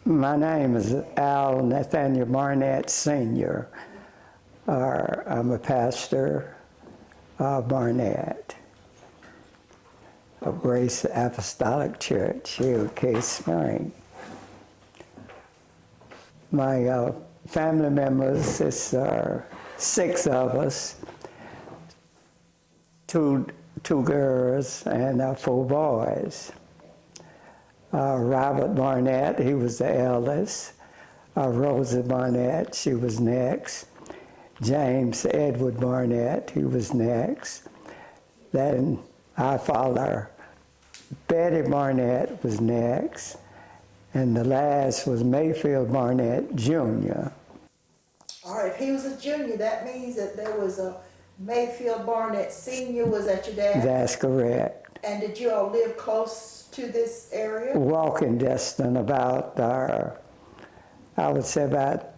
My name is Al Nathaniel Barnett Sr. I'm a pastor of Barnett, of Grace Apostolic Church here at Case Spring. My family members, it's 6 of us, two girls and 4 boys. Robert Barnett, he was the eldest. Rosa Barnett, she was next. James Edward Barnett, he was next. Then our father, Betty Barnett, was next. And the last was Mayfield Barnett, Jr. All right, if he was a junior, that means that there was a Mayfield Barnett Sr. Was that your dad? That's correct. And did you all live close to this area? Walking distance about, I would say about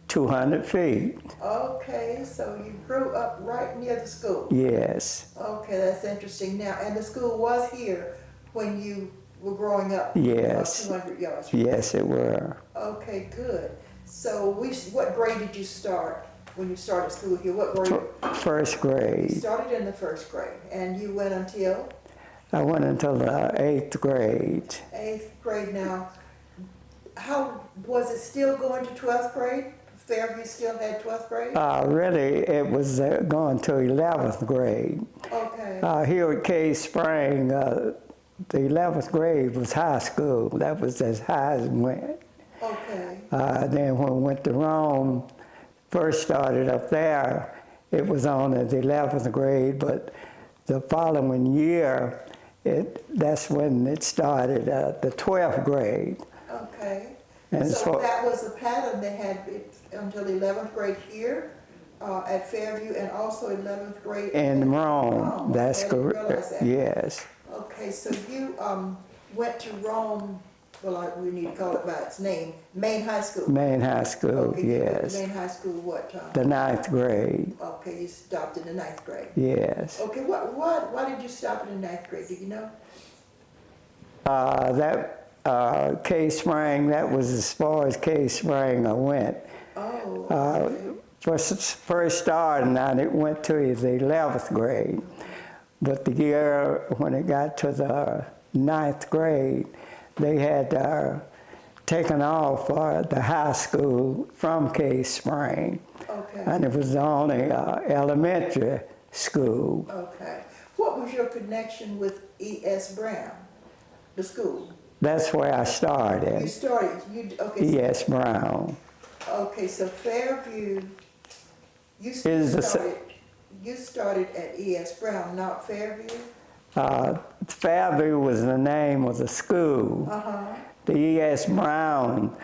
200 feet. Okay, so you grew up right near the school? Yes. Okay, that's interesting. Now, and the school was here when you were growing up? Yes. About 200 yards from Yes, it were. Okay, good. So what grade did you start when you started school here? What grade? First grade. You started in the first grade, and you went until? I went until the 8th grade. 8th grade. Now, how was it still going to 12th grade? Fairview still had 12th grade? Really, it was going to 11th grade. Okay. Here at Case Spring, the 11th grade was high school. That was as high as it went. Okay. Then when we went to Rome, first started up there, it was on at the 11th grade, but the following year, that's when it started, the 12th grade. Okay. And so that was the pattern. They had it until 11th grade here at Fairview, and also 11th grade in Rome. That's correct. Yes. Okay, so you went to Rome. Well, we need to call it by its name, Main High School. Main High School, okay, yes. Main High School, what time? The 9th grade. Okay, you stopped in the 9th grade. Yes. Okay, why did you stop in the 9th grade? Do you know? Case Spring, that was as far as Case Spring I went. Oh, okay. First starting out, it went to the 11th grade. But the year when it got to the 9th grade, they had taken off the high school from Case Spring. Okay. And it was the only elementary school. Okay. What was your connection with E.S. Brown, the school? That's where I started. You started, okay. E.S. Brown. Okay, so Fairview, you started at E.S. Brown, not Fairview? Fairview was the name of the school. The E.S. Brown,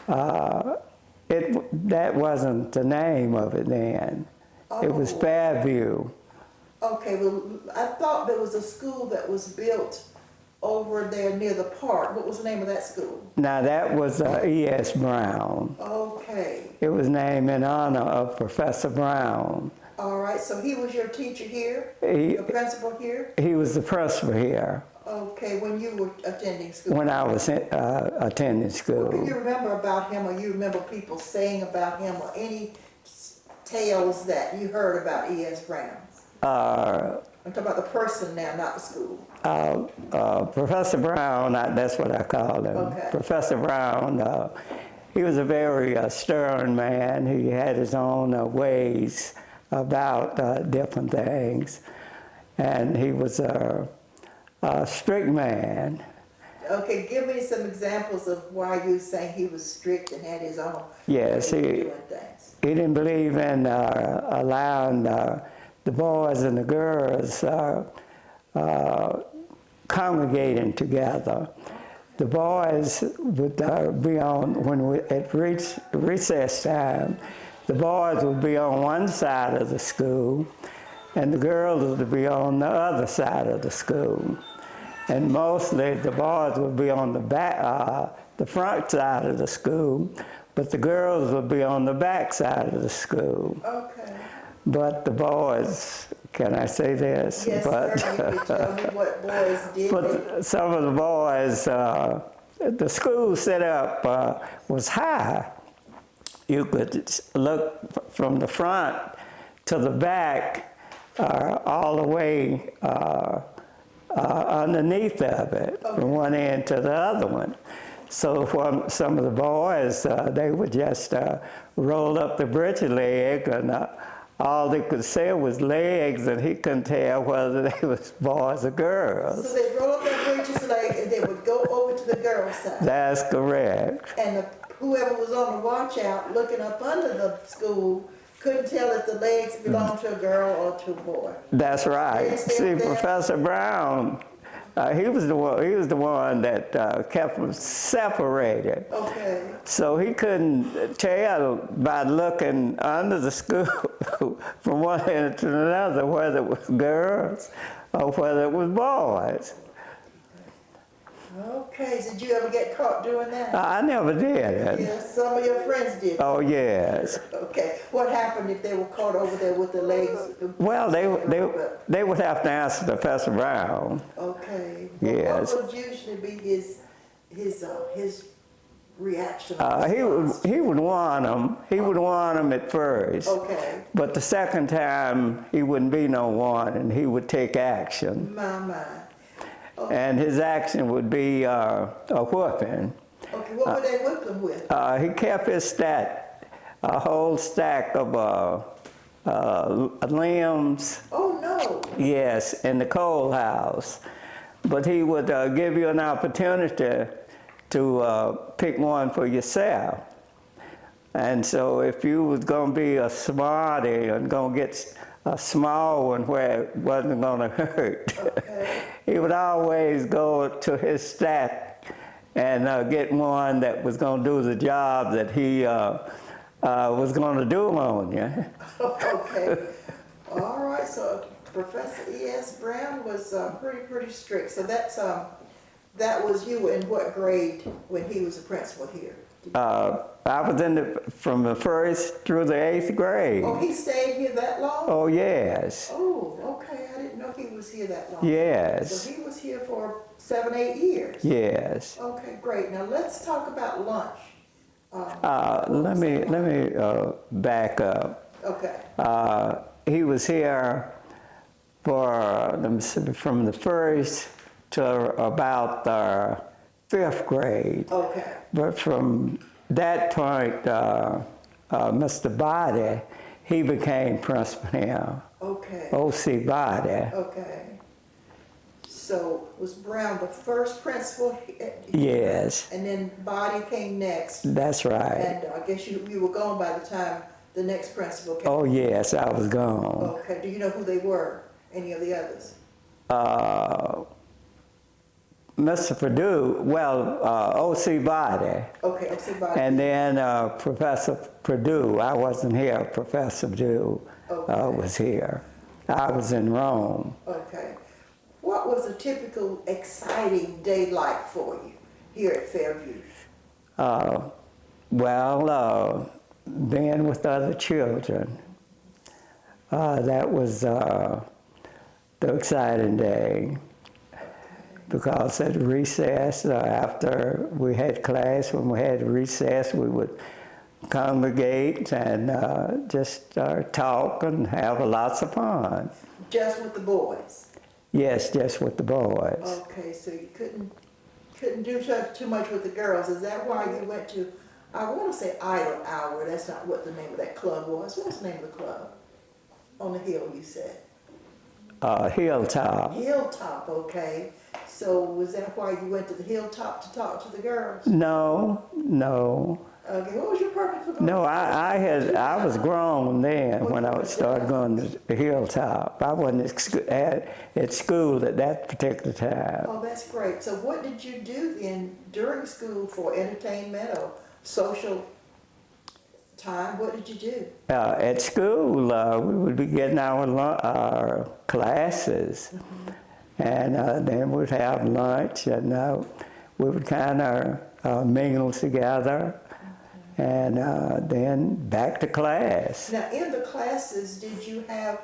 that wasn't the name of it then. It was Fairview. Okay, well, I thought there was a school that was built over there near the park. What was the name of that school? Now that was E.S. Brown. Okay. It was named in honor of Professor Brown. All right, so he was your teacher here? Your principal here? He was the principal here. Okay, when you were attending school? When I was attending school. What can you remember about him, or you remember people saying about him, or any tales that you heard about E.S. Brown? I'm talking about the person now, not the school. Professor Brown, that's what I call him. Okay. Professor Brown, he was a very stern man. He had his own ways about different things. And he was a strict man. Okay, give me some examples of why you saying he was strict and had his own yes, way of doing things. He didn't believe in allowing the boys and the girls congregating together. The boys would be on, at recess time, the boys would be on one side of the school and the girls would be on the other side of the school. And mostly the boys would be on the front side of the school, but the girls would be on the back side of the school. Okay. But the boys, can I say this? Yes, but, sir, you can tell me what boys did. But some of the boys the school setup was high. You could look from the front to the back, all the way underneath of it, from one end to the other one. So for some of the boys, they would just roll up the bridge leg, and all they could see was legs, and he couldn't tell whether they was boys or girls. So they'd roll up their bridges leg, and they would go over to the girls' side. That's correct. And whoever was on the watch out looking up under the school couldn't tell if the legs belonged to a girl or to a boy. That's right. See, Professor Brown, he was the one that kept them separated. Okay. So he couldn't tell by looking under the school from one end to another whether it was girls or whether it was boys. Okay, so did you ever get caught doing that? I never did. Yes, some of your friends did. Oh, yes. Okay, what happened if they were caught over there with the legs? Well, they would have to answer Professor Brown. Okay. Yes. What would usually be his reaction? He would warn them. He would warn them at first. Okay. But the second time, he wouldn't be no warning. He would take action. My. Okay. And his action would be a whooping. Okay, what would they whip them with? He kept his a whole stack of limbs. Oh, no. Yes, in the coal house. But he would give you an opportunity to pick one for yourself. And so if you was going to be a smarty and going to get a small one where it wasn't going to hurt, okay. He would always go to his stack and get one that was going to do the job that he was going to do on you. Okay. All right, so Professor E.S. Brown was pretty strict. So that was you in what grade when he was a principal here? I was from the first through the 8th grade. Oh, he stayed here that long? Oh, yes. Oh, okay. I didn't know he was here that long. Yes. So he was here for 7-8 years? Yes. Okay, great. Now let's talk about lunch. Let me back up. Okay. He was here for, let me see, from the first to about the 5th grade. Okay. But from that point, Mr. Body, he became principal here. Okay. O.C. Body. Okay. So was Brown the first principal? Yes. And then Body came next. That's right. And I guess you were gone by the time the next principal came. Oh, yes, I was gone. Okay. Do you know who they were? Any of the others? Mr. Perdue, well, O.C. Body. Okay, O.C. Body. And then Professor Perdue. I wasn't here. Professor Perdue was here. I was in Rome. Okay. What was a typical exciting day like for you here at Fairview? Being with other children. That was the exciting day. Because at recess, after we had class, when we had recess, we would congregate and just talk and have lots of fun. Just with the boys? Yes, just with the boys. Okay, so you couldn't do too much with the girls. Is that why you went to, I want to say Idle Hour, that's not what the name of that club was. What was the name of the club? On the hill, you said? Hilltop. Hilltop, okay. So was that why you went to the Hilltop to talk to the girls? No. Okay, what was your purpose for going? No, I was grown then when I started going to the Hilltop. I wasn't at school at that particular time. Oh, that's great. So what did you do then during school for entertainment or social time? What did you do? At school, we would be getting our classes. Mm-hmm. And then we'd have lunch, and we would kind of mingle together, and then back to class. Now, in the classes, did you have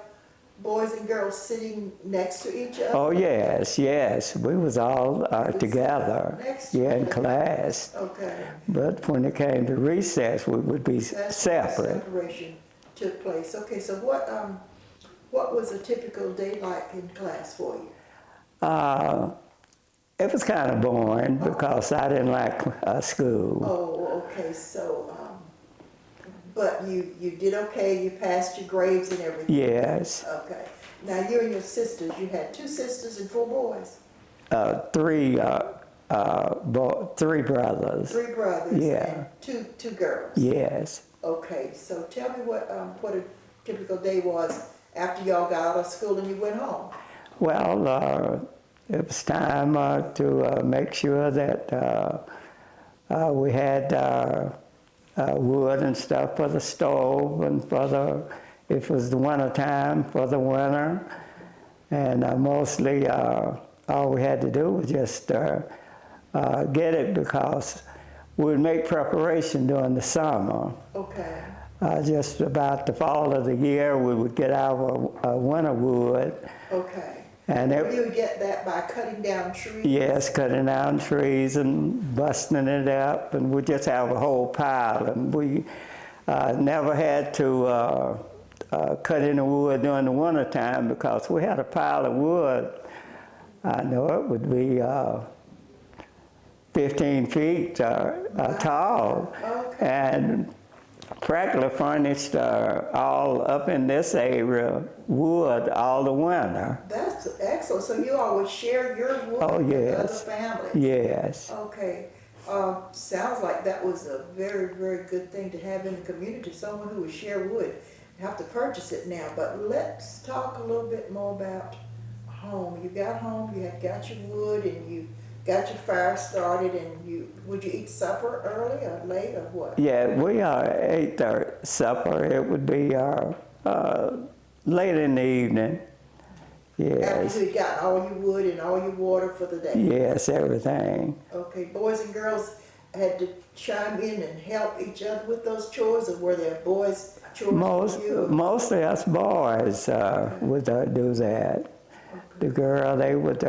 boys and girls sitting next to each other? Oh, yes, yes. We was all together, Next to yeah, in each other. class. Okay. But when it came to recess, we would be That's when the separate. separation took place. Okay, so what was a typical day like in class for you? It was kind of boring because I didn't like school. Oh, okay, so, but you did okay, you passed your grades and everything? Yes. Okay. Now, you and your sisters, you had 2 sisters and 4 boys? Three brothers. 3 brothers? Yeah. And two girls? Yes. Okay, so tell me what a typical day was after y'all got out of school and you went home. Well, it was time to make sure that we had wood and stuff for the stove and if it was the winter time, for the winter. And mostly all we had to do was just get it because we would make preparation during the summer. Okay. Just about the fall of the year, we would get our winter wood. Okay. And You would get that by cutting down trees? yes, cutting down trees and busting it up, and we just have a whole pile. And we never had to cut any wood during the winter time because we had a pile of wood. I know it would be 15 feet tall, Okay. and practically furnished all up in this area wood all the winter. That's excellent. So you all would share your wood Oh, with yes. other families? Yes. Okay. Sounds like that was a very, very good thing to have in the community, someone who would share wood. You have to purchase it now, but let's talk a little bit more about home. You got home, you had got your wood, and you got your fire started, and would you eat supper early or late or what? Yeah, we ate our supper. It would be late in the evening. Yes. After you had gotten all your wood and all your water for the day? Yes, everything. Okay, boys and girls had to chime in and help each other with those chores, or were there boys' chores for you? Mostly us boys would do that. The girl, they would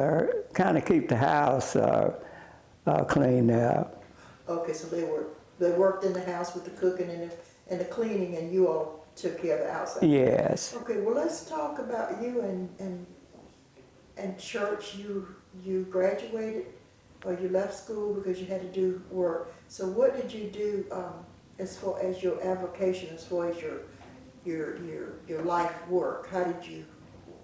kind of keep the house cleaned up. Okay, so they worked in the house with the cooking and the cleaning, and you all took care of the outside? Yes. Okay, well, let's talk about you and church. You graduated, or you left school because you had to do work. So what did you do as far as your avocation, as far as your life work?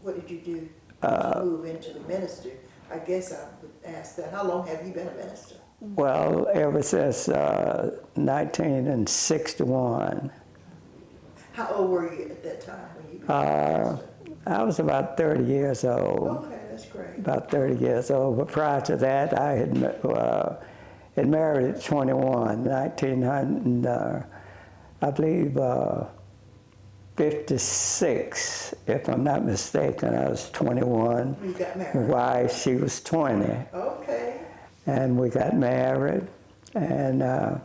What did you do to move into the ministry? I guess I would ask that. How long have you been a minister? Well, ever since 1961. How old were you at that time when you became a minister? I was about 30 years old. Okay, that's great. About 30 years old. But prior to that, I had married at 21, 1900, I believe 56, if I'm not mistaken. I was 21. You got married? My wife, she was 20. Okay. And we got married, and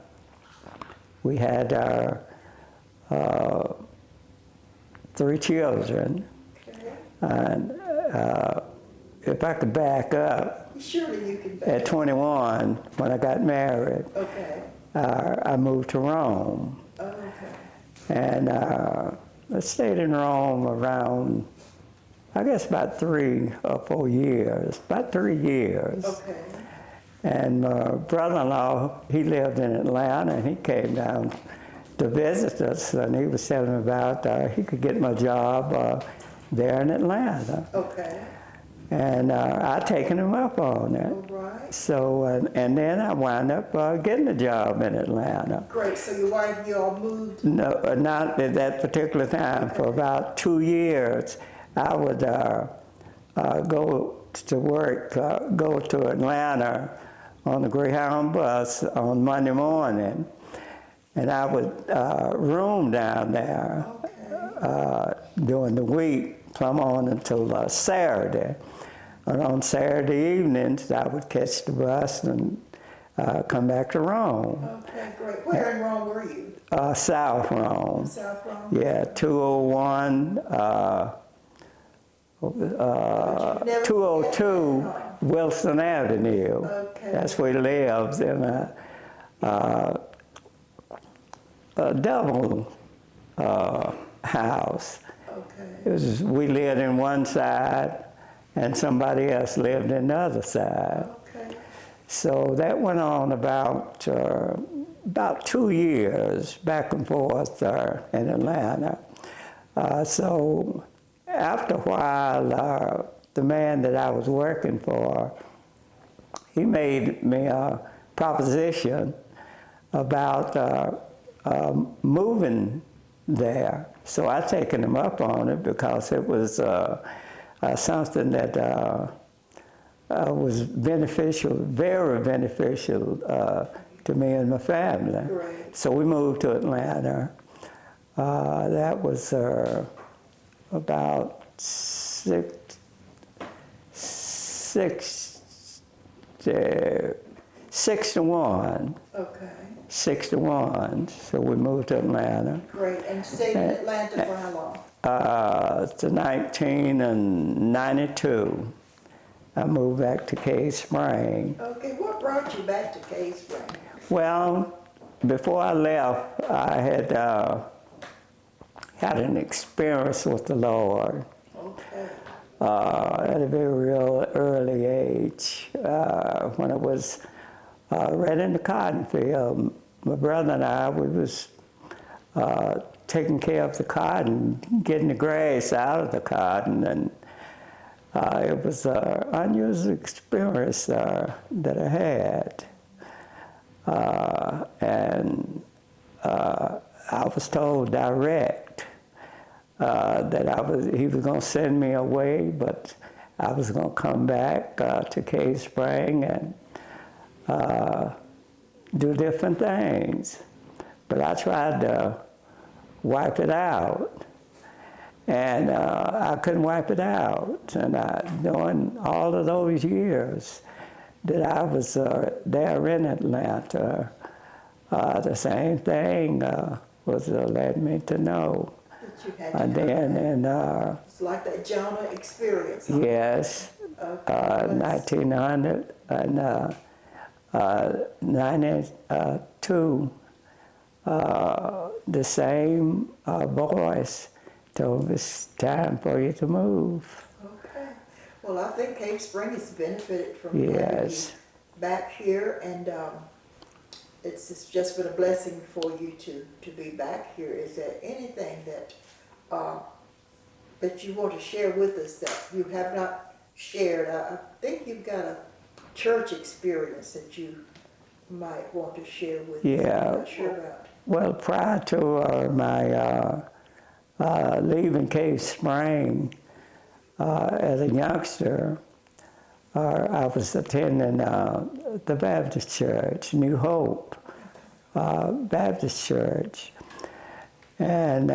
we had our 3 children. Okay. And if I could back up, Surely you can back at 21, when I got married, Okay. I moved to Rome. Oh, okay. And I stayed in Rome around, I guess, about 3 or 4 years, about 3 years. Okay. And my brother-in-law, he lived in Atlanta, and he came down to visit us, and he was telling me about he could get my job there in Atlanta. Okay. And I'd taken him up on it. All right. So, and then I wound up getting a job in Atlanta. Great. So your wife and you all moved? No, not at that particular time. For about 2 years, I would go to work, go to Atlanta on the Greyhound bus on Monday morning. And I would room down there during the week, plumb on until Saturday. And on Saturday evenings, I would catch the bus and come back to Rome. Okay, great. Where in Rome were you? South Rome. South Rome? Yeah, 201 never 202 Wilson Avenue. Okay. That's where he lives in a double house. Okay. We lived in one side, and somebody else lived in the other side. Okay. So that went on about 2 years, back and forth in Atlanta. So after a while, the man that I was working for, he made me a proposition about moving there. So I taken him up on it because it was something that was beneficial, very beneficial to me and my family. Right. So we moved to Atlanta. That was about 6 to 1. Okay. 6 to 1. So we moved to Atlanta. Great. And stayed in Atlanta for how long? To 1992. I moved back to Cave Spring. Okay. What brought you back to Cave Spring? Well, before I left, I had had an experience with the Lord. Okay. At a very early age, when I was right in the cotton field. My brother and I, we was taking care of the cotton, getting the grass out of the cotton, and it was an unusual experience that I had. And I was told direct that he was going to send me away, but I was going to come back to Cave Spring and do different things. But I tried to wipe it out, and I couldn't wipe it out. And during all of those years that I was there in Atlanta, the same thing was led me to know. That you had And then it's like that Jonah experience. Huh? yes, Okay. 1992, the same voice told me it's time for you to move. Okay. Well, I think Cave Spring has benefited from Yes. having you back here, and it's just been a blessing for you to be back here. Is there anything that you want to share with us that you have not shared? I think you've got a church experience that you might want to share with us. Yeah. I'm not sure about. Well, prior to my leaving Cave Spring as a youngster, I was attending the Baptist Church, New Hope Baptist Church, and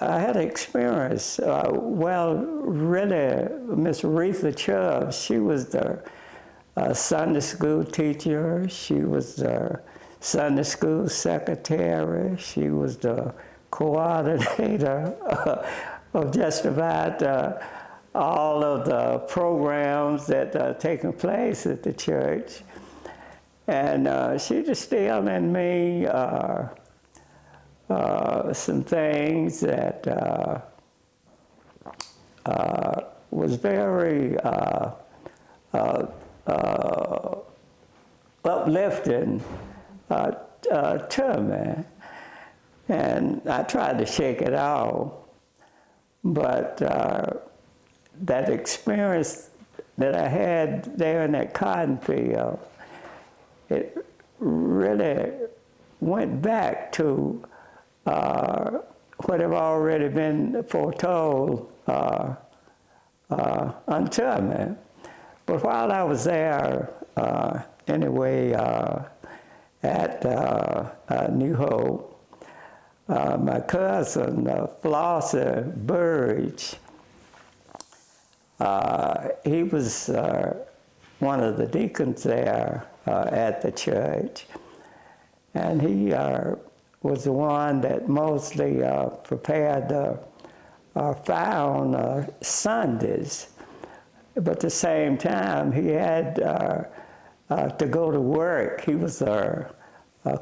I had an experience. Really, Miss Aretha Chubbs, she was the Sunday school teacher. She was the Sunday school secretary. She was the coordinator of just about all of the programs that are taking place at the church. And she instilled in me some things that was very uplifting to me. And I tried to shake it off, but that experience that I had there in that cotton field, it really went back to what have already been foretold unto me. But while I was there, anyway, at New Hope, my cousin, Flossie Burridge, he was one of the deacons there at the church, and he was the one that mostly prepared the fire on Sundays. But at the same time, he had to go to work. He was a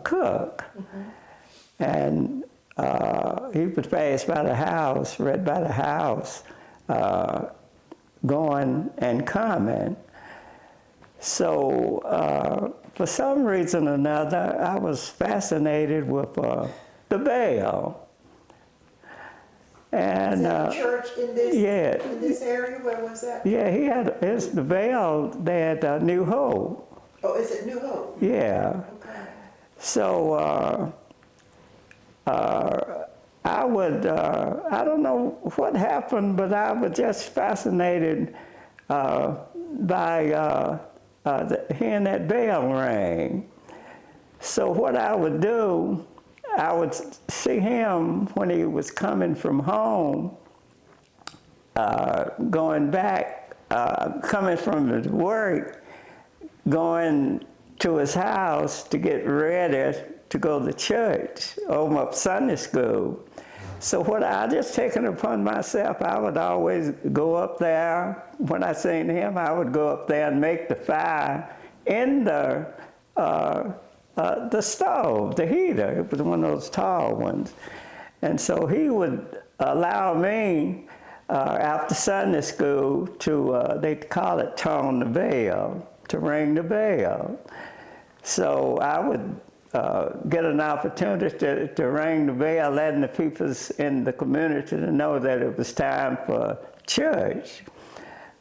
cook. And he would pass by the house, right by the house, going and coming. So for some reason or another, I was fascinated with the bell. And, is that a church in this, in this area? Where was that? Yeah, it's the bell there at New Hope. Oh, is it New Hope? Yeah. Okay. So I would, I don't know what happened, but I was just fascinated by hearing that bell ring. So what I would do, I would see him when he was coming from home, going back, coming from his work, going to his house to get ready to go to church, open up Sunday school. So what I just taken upon myself, I would always go up there. When I seen him, I would go up there and make the fire in the stove, the heater. It was one of those tall ones. And so he would allow me, after Sunday school, to, they call it tone the bell, to ring the bell. So I would get an opportunity to ring the bell, letting the people in the community to know that it was time for church.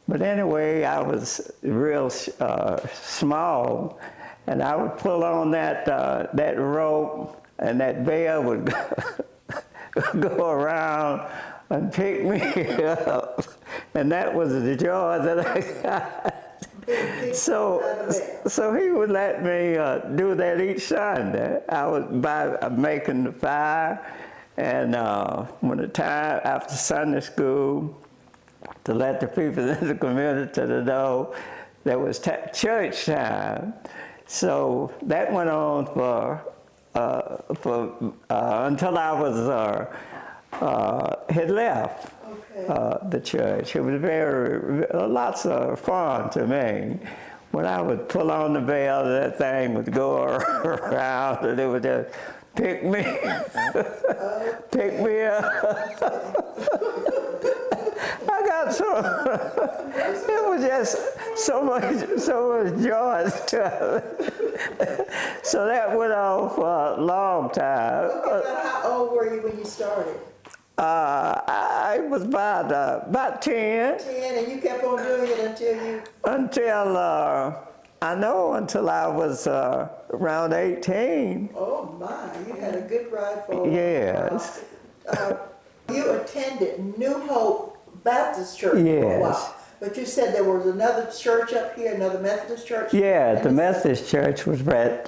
But anyway, I was real small, and I would pull on that rope, and that bell would go around and pick me up, and that was the joy that I got. So he would let me do that each Sunday. I would by making the fire, and when the time after Sunday school, to let the people in the community know that was church time. So that went on for until I was had left. The church. It was lots of fun to me. When I would pull on the bell, that thing would go around, and it would just pick me up. I got it was just so much joy to it. So that went on for a long time. How old were you when you started? I was about 10. 10, and you kept on doing it until until I was around 18. Oh my, you had a good ride for a while. Yes. You attended New Hope Baptist Church for a while. But you said there was another church up here, another Methodist church? Yeah, the Methodist church was right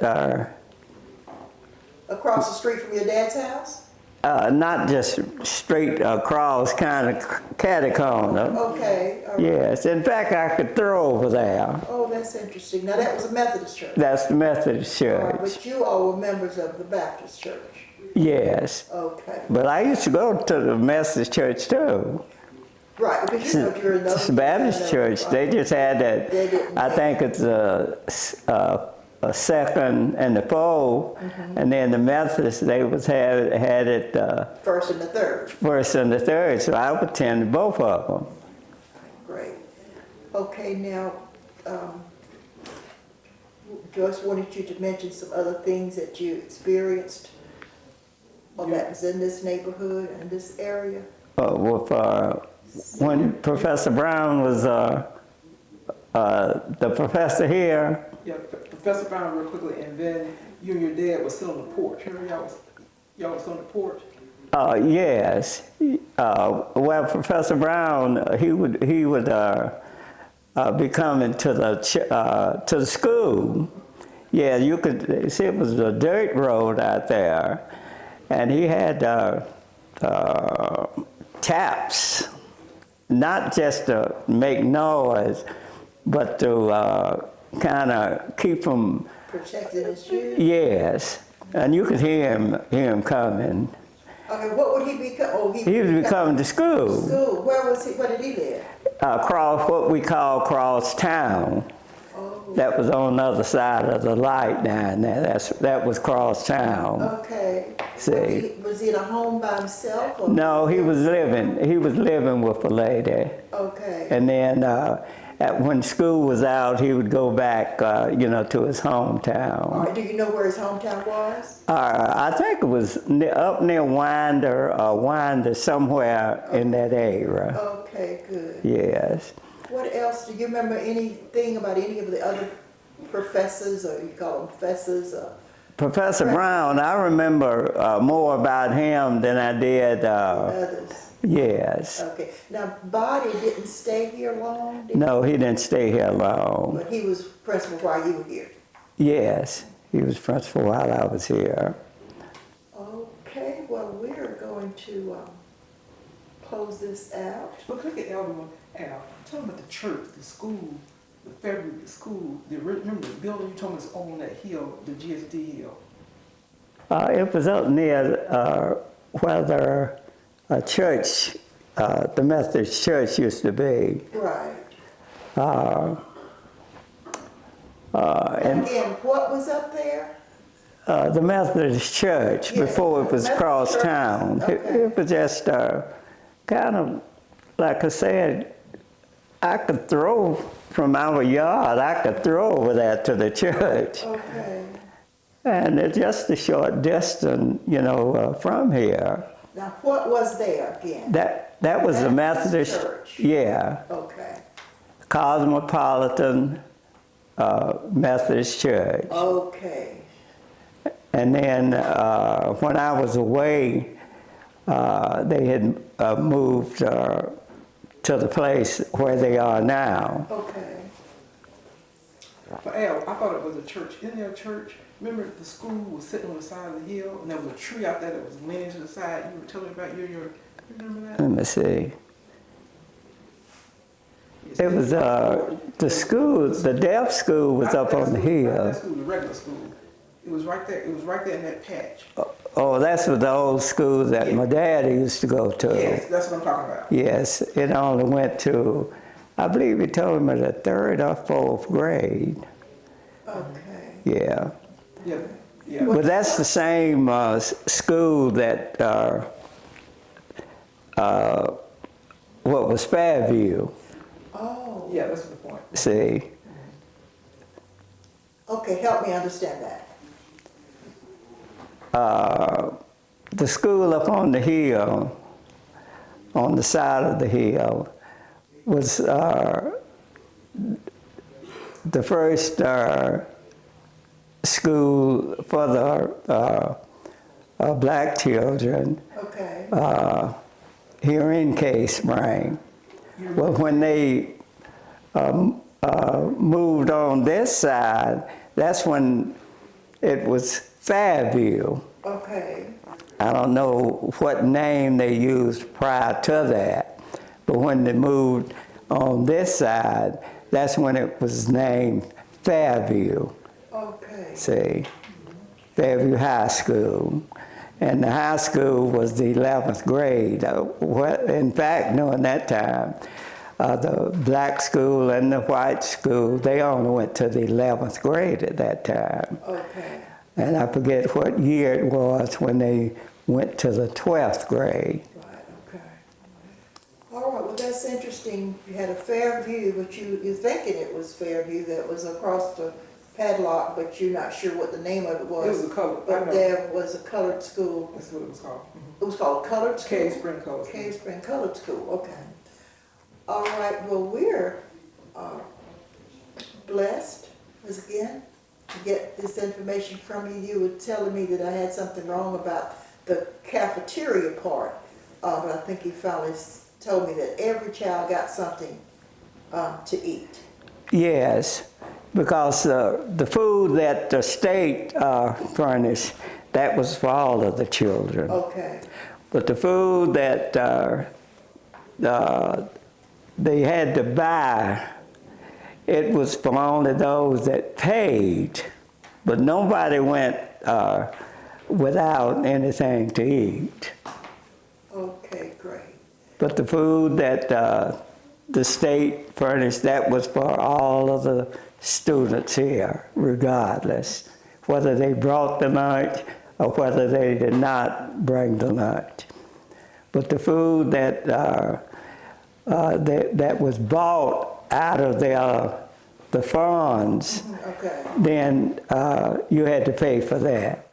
across the street from your dad's house? Not just straight across, kind of catty-corner. Okay. Right. Yes, in fact, I could throw over there. Oh, that's interesting. Now, that was a Methodist church? That's the Methodist church. But you all were members of the Baptist church? Yes. Okay. But I used to go to the Methodist church, too. Right, because you know you're in those... It's the Baptist church. They just had that, I think it's a second and the fourth, and then the Methodists, they had it first and the third. First and the third, so I would attend both of them. Great. Okay, now, Joyce wanted you to mention some other things that you experienced or that was in this neighborhood and this area. When Professor Brown was the professor here. Yeah, Professor Brown, real quickly, and then you and your dad was still on the porch. Remember y'all was on the porch? Yes. Well, Professor Brown, he would be coming to the school. Yeah, you could see it was a dirt road out there, and he had taps, not just to make noise, but to kind of keep them protected his shoes. Yes, and you could hear him coming, Okay, what would he become? Oh, He was becoming to school. School. Where was he? Where did he live? Across what we call cross town. Oh. That was on the other side of the light down there. That was cross town. Okay. See. Was he in a home by himself? Or No, he was living with a lady. Okay. And then when school was out, he would go back, to his hometown. All right, do you know where his hometown was? I think it was up near Winder, somewhere in that area. Okay, good. Yes. What else? Do you remember anything about any of the other professors, or you call them professors? Professor Brown, I remember more about him than I did. Others. Yes. Okay. Now, Body didn't stay here long, did No, he didn't stay here long. But he was principal while you were here. Yes, he was principal while I was here. Okay, well, we're going to close this out. But could I get Alderman Al, tell me about the church, the school, the Fairview, the school, remember the building you told me is on that hill, the GSD hill? It was up near where the church, the Methodist church used to be. Right. And Again, what was up there? the Methodist church, Yes, before it was Methodist cross church. town. Okay. It was just kind of, like I said, I could throw from our yard, I could throw over there to the church. Okay. And it's just a short distance, from here. Now, what was there again? That was the Methodist, Church. yeah, Okay. Cosmopolitan Methodist Church. Okay. And then when I was away, they had moved to the place where they are now. Okay. But Al, I thought it was a church. In their church, remember the school was sitting on the side of the hill, and there was a tree out there that was leaning to the side. You were telling me about you remember that? Let me see. It was the school, the deaf school was up on the Not hill. that school, the regular school. It was right there. It was right there in that patch. Oh, that's the old school that my dad used to go to. Yes, that's what I'm talking about. Yes, it only went to, I believe he told me the 3rd or 4th grade. Okay. Yeah. Yeah, yeah. But that's the same school that, what was Fairview, Oh. Yeah, that's the point. see? Okay, help me understand that. The school up on the hill, on the side of the hill, was the first school for the black children Okay. here in K-Spring. Well, when they moved on this side, that's when it was Fairview. Okay. I don't know what name they used prior to that, but when they moved on this side, that's when it was named Fairview. Okay. See, Fairview High School. And the high school was the 11th grade. In fact, during that time, the black school and the white school, they only went to the 11th grade at that time. Okay. And I forget what year it was when they went to the 12th grade. Right, okay. All right, well, that's interesting. You had a Fairview, but you're thinking it was Fairview that was across the padlock, but you're not sure what the name of it was. It was a color. I But know. there was a colored school. That's what it was called. It was called Colored School? Cave Spring Color. Cave Spring Colored School, okay. All right, well, we're blessed, once again, to get this information from you. You were telling me that I had something wrong about the cafeteria part, but I think you finally told me that every child got something to eat. Yes, because the food that the state furnished, that was for all of the children. Okay, But the food that they had to buy, it was for only those that paid. But nobody went without anything to eat. But the food that the state furnished, that was for all of the students here, regardless, whether they brought the lunch or whether they did not bring the lunch. But the food that that was bought out of the funds, Okay. then you had to pay for that.